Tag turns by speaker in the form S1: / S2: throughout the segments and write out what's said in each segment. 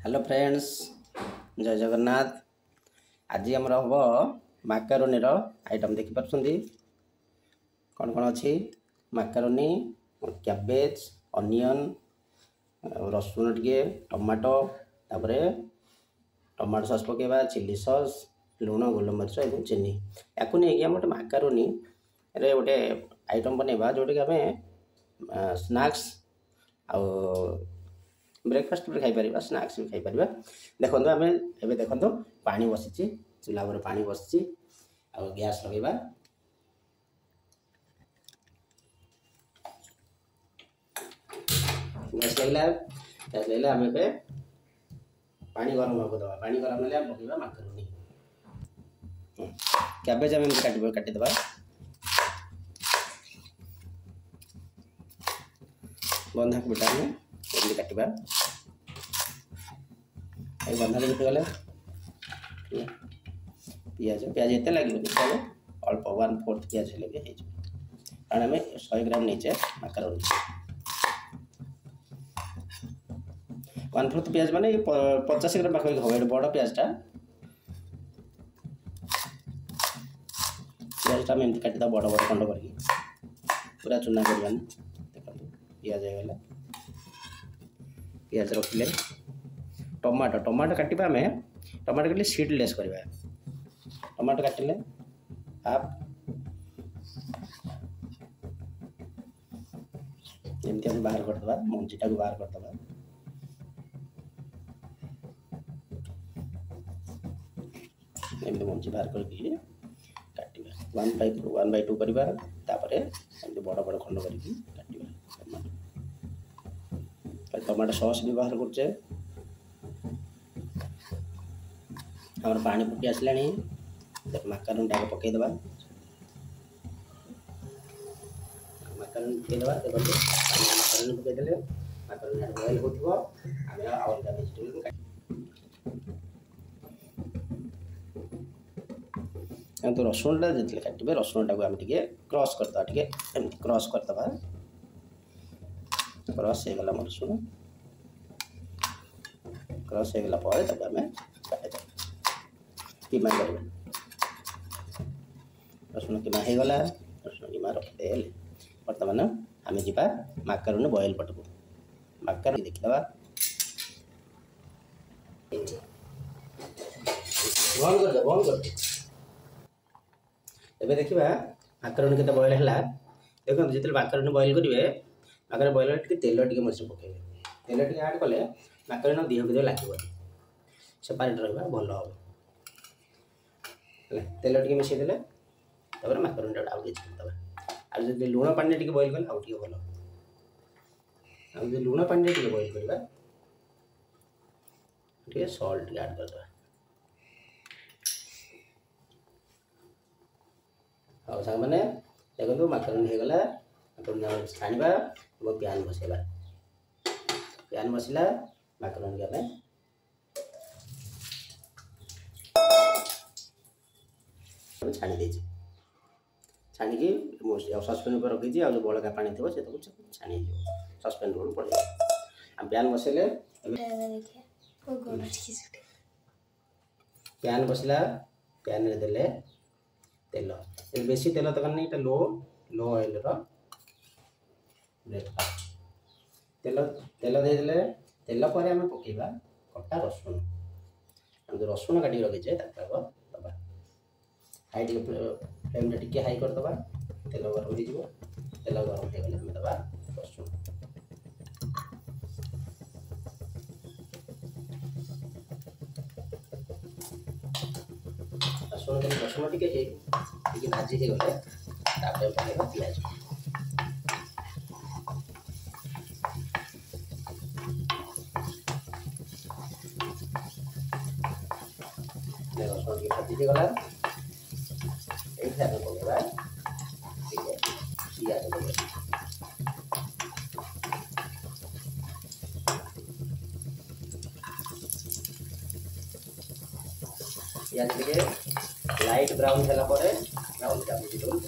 S1: Hello friends, जय जगन्नाथ। आज आमर हम माकारोनी आइटम देखिपुं कौन कौन अच्छी माकारोनी, कैबेज, अनियन, रसुण टे, टमाटो, तापर टमाटो सॉस पकेबा, चिली सॉस, लुण, गोलमरीच और चीनी या नहीं गोटे माकारोनी रे गोटे आइटम बनवा जोटा कि आम स्नैक्स ब्रेकफास्ट भी खाई स्नैक्स भी खाई। देखो आम ए देखो पानी बसी चूल्हा पर पानी बसी गैस लगेगा। गैस लगे आम ए पानी गरम होगा दबा। पानी गरम है पकेबा माकारोनी। कैबेज आम काटिदेबा। बंधाकोबीटा आम काटिबा। बंधाकोबी गले पियाज पियाज एत लगे अल्प 1/4 पियाज हेल्ले भी हो कारण आम 100 ग्राम नहीं माकारोनी। 1/4 पियाज माने 50 ग्राम पाखा हम बड़ पियाजटा आम एमती काटिदा बड़ बड़ खंड कर पूरा चूना करवानी। देखो पियाज होगा पियाज रखिले टमाटो टमाटो काटिबा आम टमाटो काटिले सीडलेस करवा। टमाटो काटिले हाफ एमती हम बाहर करदे मंजीटा को बाहर करदे। एमती मंजी बाहर करके काटिबा 1/2 करवा। तापर एमती बड़ बड़ खंड करके काटिबा। टमाटो सॉस भी बाहर करचे। हमारे पानी फुटी आसला देख माकारोनी टाइम पकईदेवा। माकारोनी पकईदेवा देखो माकारोनी पकईदे माकारोनी बॉयल हो अलग वेजिटेबल तो रसुणटा जो काटे रसुणटा को आम क्रॉस करदे क्रॉस करदे क्रॉस हो गला रसुण क्रॉस हो गला तब आम काटे कीमा कर रसुण कीमा हो गला। रसुण कीमा रखिदे बर्तमान आम जा माकारोनी बॉयल पटको माकारोनी देखीदा बंद कर एबे देखिबा माकारोनी केते बॉयल हैला। देखो जितले माकारोनी बॉयल करिवे माकारोनी बॉयल टे तेल टे मछली पकेबे। तेल टे ऐड कले माकारोनी देह को लागो सेपरेट रहा भल हम तेल टे मिसई देले तब माकारोनी आउ छाड़ीदे। आज लुण पानी टे बॉयल कले आउ भल लुण पानी टे बॉयल करवा सॉल्ट ऐड करदे। हाँ सांग मैंने देखो माकारोनी होगला। माकारोनी छाणवा प्यान बसैला। प्यान बसला माकारोनी आम छाणी दे छाणी सस्पेन पर रखी जो बड़का पानी थी से छाणी सस्पेन पर पड़े आम प्यान बसैले प्यान बसला। प्यान रे देले तेल बेसी तेल तो नहीं लो लो ऑयल ब्रेकफास्ट तेल तेल देदेले तेल पर आम पकेबा कटा रसुण आम जो रसुण काटिक रखीचे दबा हाई फ्लेम टे हाई करदे। तेल गरम हो तेल गरम हो गले आम दबा रसुण रसुण रसुण टे भाजी हो गले पकेबा पियाज। रसुण टे भाजी गला ये पकेबा पियाज पियाज टे लाइट ब्राउन है अलग वेजिटेबल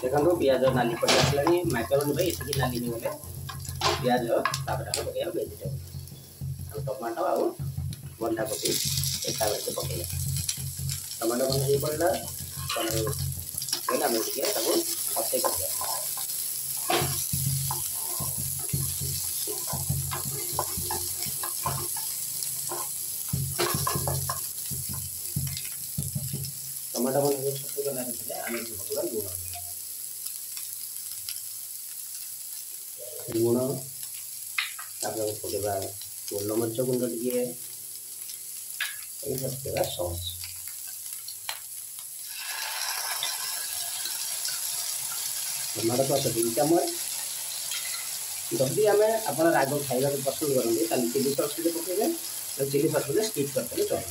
S1: देखो पियाज नाली पड़ आसला मैकरोनी भाई ये नाली हो गले पियाज तापर हम पकड़ वेजिटेबल टमाटो आउ बंधा कोबी एक पकड़ टमाटो बंधा ही पड़ा आम टे फटे कर टमाटो बंधा फटे गला आम पकड़ा लुण पकड़ा गोलमरीच गुंड टे पकड़ा सॉस टमाटो सॉस 2 चामच जदि आम आप राग खाइबा पसंद करते चिली सॉस टे पकेबे चिली सॉस बोले स्किप करते चलो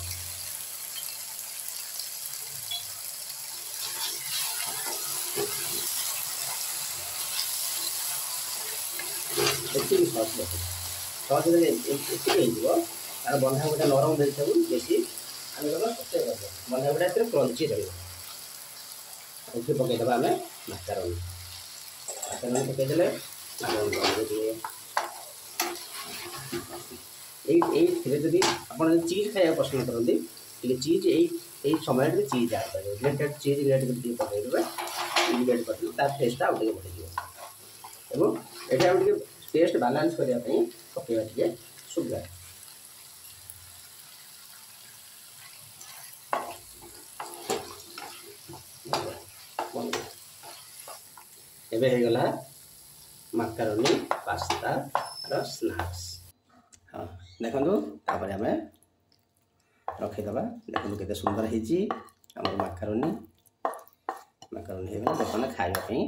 S1: चिली सॉस सॉस तार बंधा गोटे नरम वेजिटेबल बेसी आम बंधा गोटा क्रंची रही पकईदे आम मैकरोनी पकईदे जदि आप चीज खाया पसंद करते चीज यही समय चीज आड कर ग्रेटेड चीज ग्रेटेड पकईदे चीज ग्रेट कर टेस्ट आउ टे बढ़ी ये टेस्ट बालांस करने पकड़ा टे सुविधा एबे हो गला मैकरोनी पास्ता स्नैक्स हाँ देखो तापर आम रखीदे देखो केते सुंदर होती मैकरोनी मैकरोनी हो देखो खावाई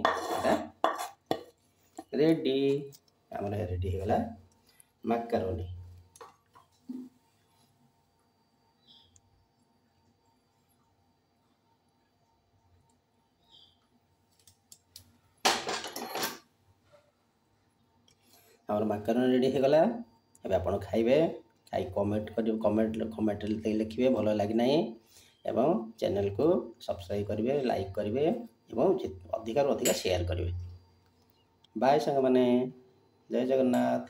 S1: रेडी आम रेडी हो गला मैकरोनी आम मैकरोनी रेडी हो गला अब आप खाइबे खाई कमेंट कर कमेंट लिखे भल लगे एवं चैनल को सब्सक्राइब करेंगे लाइक करेंगे एवं अधिक शेयर करेंगे बाय संग माने जय जगन्नाथ।